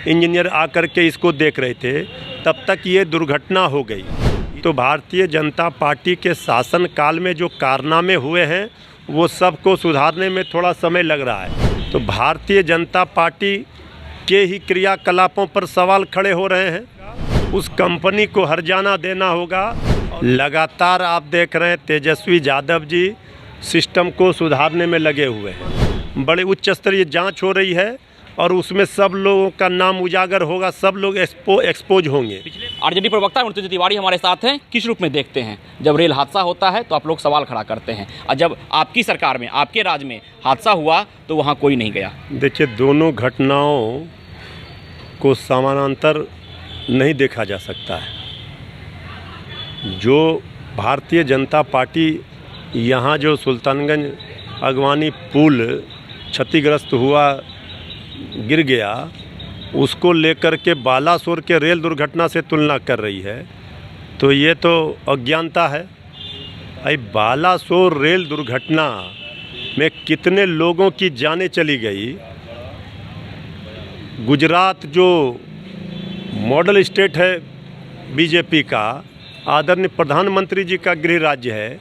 Engineer आकर के इसको देख रहे थे, तब तक ये दुर्घटना हो गई। तो भारतीय जनता पार्टी के शासनकाल में जो कारनामे हुए हैं वो सबको सुधारने में थोड़ा समय लग रहा है। तो भारतीय जनता पार्टी के ही क्रियाकलापों पर सवाल खड़े हो रहे हैं। उस कंपनी को हर्जाना देना होगा। लगातार आप देख रहे हैं तेजस्वी यादव जी सिस्टम को सुधारने में लगे हुए हैं। बड़े उच्च स्तरीय जांच हो रही है और उसमें सब लोगों का नाम उजागर होगा, सब लोग एक्सपोज होंगे। आरजेडी प्रवक्ता मृत्युंजय तिवारी हमारे साथ हैं। किस रूप में देखते हैं जब रेल हादसा होता है तो आप लोग सवाल खड़ा करते हैं, और जब आपकी सरकार में, आपके राज में हादसा हुआ तो वहाँ कोई नहीं गया? देखिए, दोनों घटनाओं को समानांतर नहीं देखा जा सकता है। जो भारतीय जनता पार्टी यहाँ जो सुल्तानगंज अगवानी पुल क्षतिग्रस्त हुआ, गिर गया, उसको लेकर के बालासोर के रेल दुर्घटना से तुलना कर रही है, तो ये तो अज्ञानता है। भाई, बालासोर रेल दुर्घटना में कितने लोगों की जानें चली गई। गुजरात जो मॉडल स्टेट है बीजेपी का, आदरणीय प्रधानमंत्री जी का गृह राज्य है,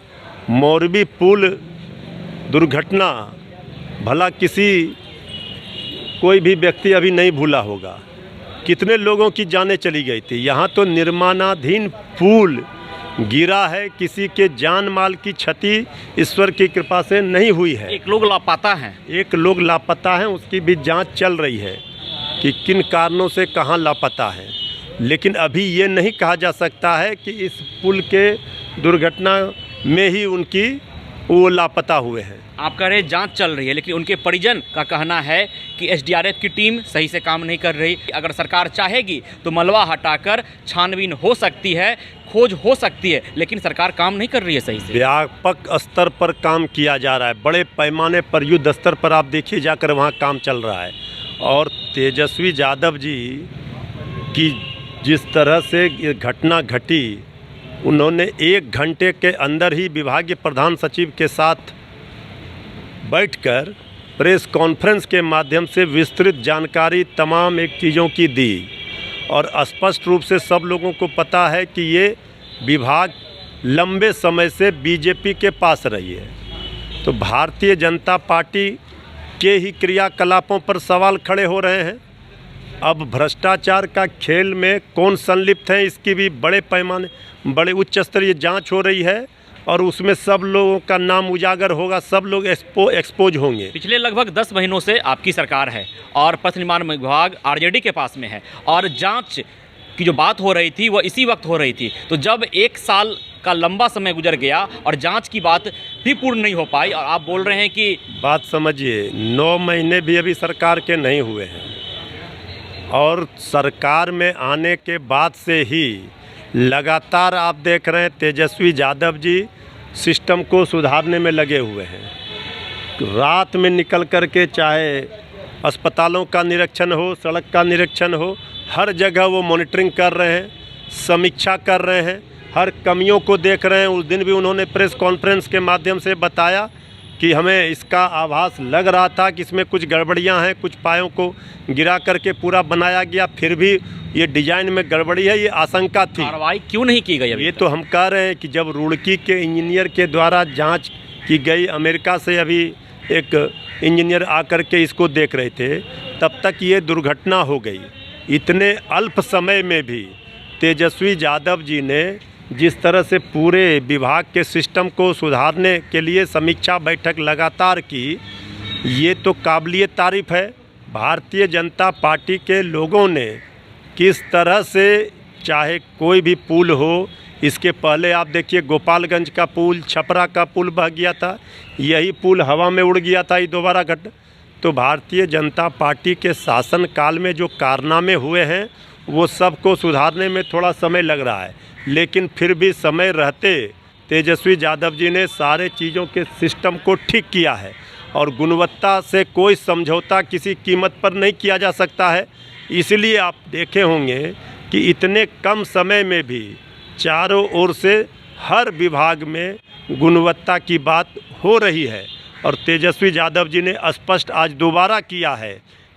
मोरबी पुल दुर्घटना भला कोई भी व्यक्ति अभी नहीं भूला होगा। कितने लोगों की जानें चली गई थी। यहाँ तो निर्माणाधीन पुल गिरा है, किसी के जान माल की क्षति ईश्वर की कृपा से नहीं हुई है। एक लोग लापता हैं, उसकी भी जांच चल रही है कि किन कारणों से कहाँ लापता है। लेकिन अभी ये नहीं कहा जा सकता है कि इस पुल के दुर्घटना में ही वो लापता हुए हैं। आप कह रहे जांच चल रही है, लेकिन उनके परिजन का कहना है कि एसडीआरएफ की टीम सही से काम नहीं कर रही। अगर सरकार चाहेगी तो मलबा हटाकर छानबीन हो सकती है, खोज हो सकती है, लेकिन सरकार काम नहीं कर रही है सही से। व्यापक स्तर पर काम किया जा रहा है, बड़े पैमाने पर युद्ध स्तर पर आप देखिए जाकर वहाँ काम चल रहा है। और तेजस्वी यादव जी की जिस तरह से ये घटना घटी, उन्होंने 1 घंटे के अंदर ही विभागीय प्रधान सचिव के साथ बैठकर प्रेस कॉन्फ्रेंस के माध्यम से विस्तृत जानकारी तमाम चीज़ों की दी। और स्पष्ट रूप से सब लोगों को पता है कि ये विभाग लंबे समय से बीजेपी के पास रही है। तो भारतीय जनता पार्टी के ही क्रियाकलापों पर सवाल खड़े हो रहे हैं। अब भ्रष्टाचार का खेल में कौन संलिप्त है, इसकी भी बड़े उच्च स्तरीय जांच हो रही है और उसमें सब लोगों का नाम उजागर होगा, सब लोग एक्सपोज होंगे। पिछले लगभग 10 महीनों से आपकी सरकार है और पथ निर्माण विभाग आरजेडी के पास में है, और जांच की जो बात हो रही थी वह इसी वक्त हो रही थी। तो जब 1 साल का लंबा समय गुजर गया और जांच की बात भी पूर्ण नहीं हो पाई, और आप बोल रहे हैं कि बात समझिए, 9 महीने भी अभी सरकार के नहीं हुए हैं, और सरकार में आने के बाद से ही लगातार आप देख रहे हैं तेजस्वी यादव जी सिस्टम को सुधारने में लगे हुए हैं। रात में निकल कर के चाहे अस्पतालों का निरीक्षण हो, सड़क का निरीक्षण हो, हर जगह वो मॉनिटरिंग कर रहे हैं, समीक्षा कर रहे हैं, हर कमियों को देख रहे हैं। उस दिन भी उन्होंने प्रेस कॉन्फ्रेंस के माध्यम से बताया कि हमें इसका आभास लग रहा था कि इसमें कुछ गड़बड़ियां हैं, कुछ पायों को गिरा करके पूरा बनाया गया, फिर भी ये डिजाइन में गड़बड़ी है, ये आशंका थी। कार्रवाई क्यों नहीं की गई? ये तो हम कह रहे हैं कि जब रुड़की के इंजीनियर के द्वारा जांच की गई, अमेरिका से अभी एक इंजीनियर आकर के इसको देख रहे थे, तब तक ये दुर्घटना हो गई। इतने अल्प समय में भी तेजस्वी यादव जी ने जिस तरह से पूरे विभाग के सिस्टम को सुधारने के लिए समीक्षा बैठक लगातार की, ये तो काबिलिए तारीफ़ है। भारतीय जनता पार्टी के लोगों ने किस तरह से, चाहे कोई भी पुल हो, इसके पहले आप देखिए गोपालगंज का पुल, छपरा का पुल बह गया था, यही पुल हवा में उड़ गया था, ये दोबारा घटना। तो भारतीय जनता पार्टी के शासनकाल में जो कारनामे हुए हैं वो सबको सुधारने में थोड़ा समय लग रहा है, लेकिन फिर भी समय रहते तेजस्वी यादव जी ने सारे चीज़ों के सिस्टम को ठीक किया है। और गुणवत्ता से कोई समझौता किसी कीमत पर नहीं किया जा सकता है। इसलिए आप देखे होंगे कि इतने कम समय में भी चारों ओर से हर विभाग में गुणवत्ता की बात हो रही है। और तेजस्वी यादव जी ने स्पष्ट आज दोबारा किया है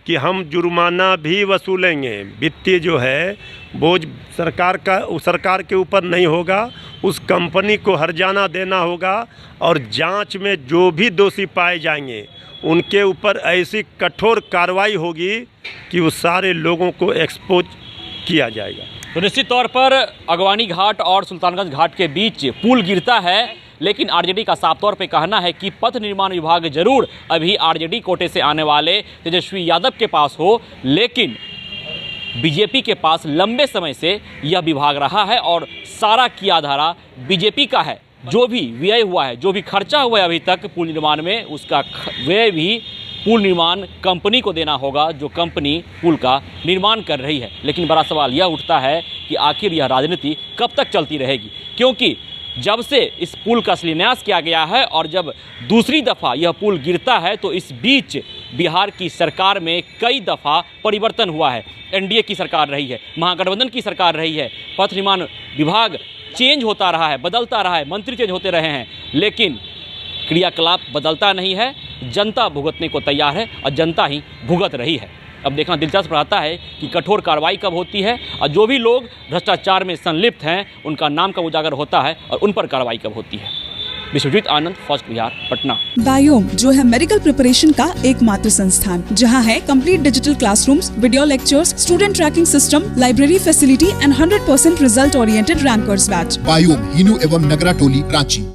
कि हम जुर्माना भी वसूलेंगे। वित्तीय जो है बोझ सरकार के ऊपर नहीं होगा, उस कंपनी को हर्जाना देना होगा और जांच में जो भी दोषी पाए जाएंगे उनके ऊपर ऐसी कठोर कार्रवाई होगी कि उस सारे लोगों को एक्सपोज किया जाएगा। तो निश्चित तौर पर अगवानी घाट और सुल्तानगंज घाट के बीच पुल गिरता है, लेकिन आरजेडी का साफ तौर पे कहना है कि पथ निर्माण विभाग जरूर अभी आरजेडी कोटे से आने वाले तेजस्वी यादव के पास हो, लेकिन बीजेपी के पास लंबे समय से यह विभाग रहा है और सारा किया धारा बीजेपी का है। जो भी व्यय हुआ है, जो भी खर्चा हुआ है अभी तक पुल निर्माण में, उसका व्यय भी पुल निर्माण कंपनी को देना होगा, जो कंपनी पुल का निर्माण कर रही है। लेकिन बड़ा सवाल यह उठता है कि आखिर यह राजनीति कब तक चलती रहेगी, क्योंकि जब से इस पुल का शिलान्यास किया गया है और जब दूसरी दफ़ा यह पुल गिरता है तो इस बीच बिहार की सरकार में कई दफ़ा परिवर्तन हुआ है। एनडीए की सरकार रही है, महागठबंधन की सरकार रही है, पथ निर्माण विभाग चेंज होता रहा है, बदलता रहा है, मंत्री चेंज होते रहे हैं, लेकिन क्रियाकलाप बदलता नहीं है। जनता भुगतने को तैयार है और जनता ही भुगत रही है। अब देखना दिलचस्प रहता है कि कठोर कार्रवाई कब होती है और जो भी लोग भ्रष्टाचार में संलिप्त हैं उनका नाम कब उजागर होता है और उन पर कार्रवाई कब होती है। विश्वजीत आनंद, फर्स्ट बिहार, पटना। बायोम जो है मेडिकल प्रिपरेशन का एकमात्र संस्थान जहां है complete digital classrooms, video lectures, student tracking system, library facility and 100% result oriented rankers batch. Biome, Hinoo एवं नगरा टोली, रांची।